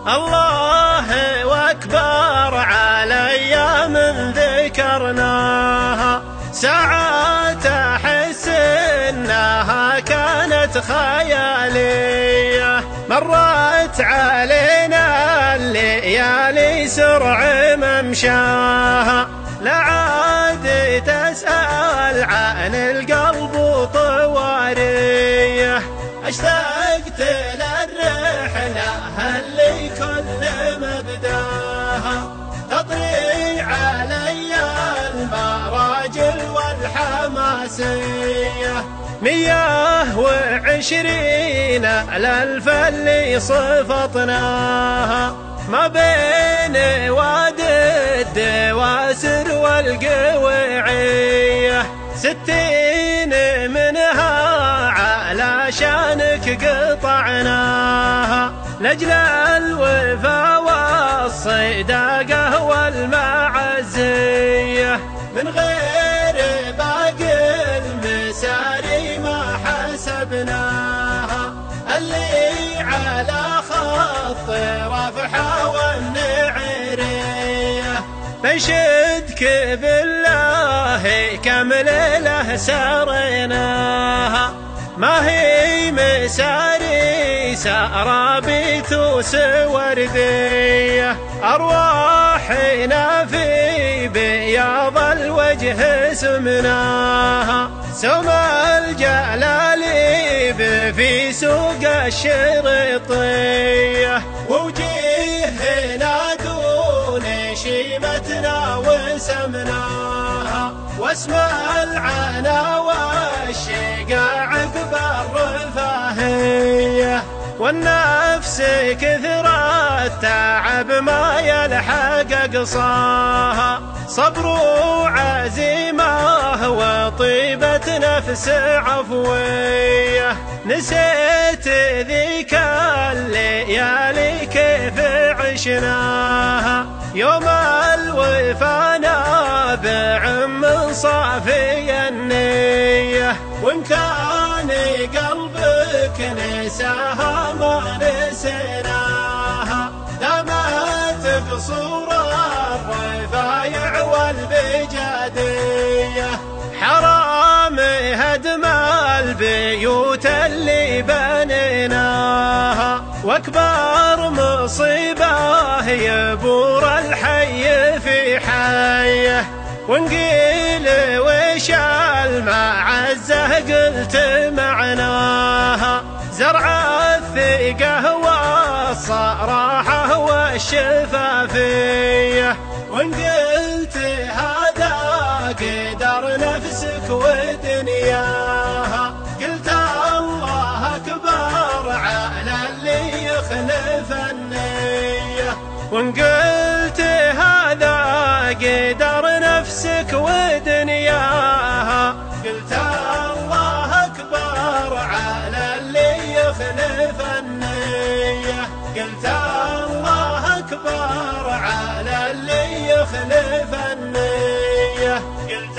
الله أكبر على أيام ذكرناها، ساعات أحس إنها كانت خيالية. مرت علينا الليالي سرع ممشاها، لا عاد تسأل عن القلب طواريه. اشتقت للرحلة اللي كل مبداها تطري علي المراجل والحماسية. 120 الألف اللي صفطناها ما بين وادي الدواسر والقويعية، 60 منها علشانك قطعناها، لأجل الوفا والصداقة والمعزية. من غير باقي المساري ما حسبناها، اللي على خط رفحة والنعرية. بنشدك بالله كم ليلة سريناها، ما هي مساري سرابيت وسوردية. أرواحنا في بياض الوجه سمناها، سم الجلاليب في سوق الشريطية. ووجيهنا دون شيمتنا وسمناها، واسم العنا والشقا عقب الرفاهية. والنفس كثر التعب ما يلحق قصاها، صبر وعزيمة وطيبة نفس عفوية. نسيت ذيك الليالي كيف عشناها، يوم الوفا نابع من صافي النية. وإن كان قلبك نساها ما نسيناها، دامت قصور الرفايع والبجادية. حرام هدم البيوت اللي بنيناها، واكبر مصيبة يبور الحي في حيه. ونقيل وش المعزة قلت معناها، زرع الثقة والصراحة والشفافية. وإن قلت هذا قدر نفسك ودنياها، قلت الله أكبر على اللي يخلف النية. وإن قلت هذا قدر نفسك ودنياها، قلت الله أكبر على اللي يخلف النية. قلت الله أكبر على اللي يخلف النية. قلت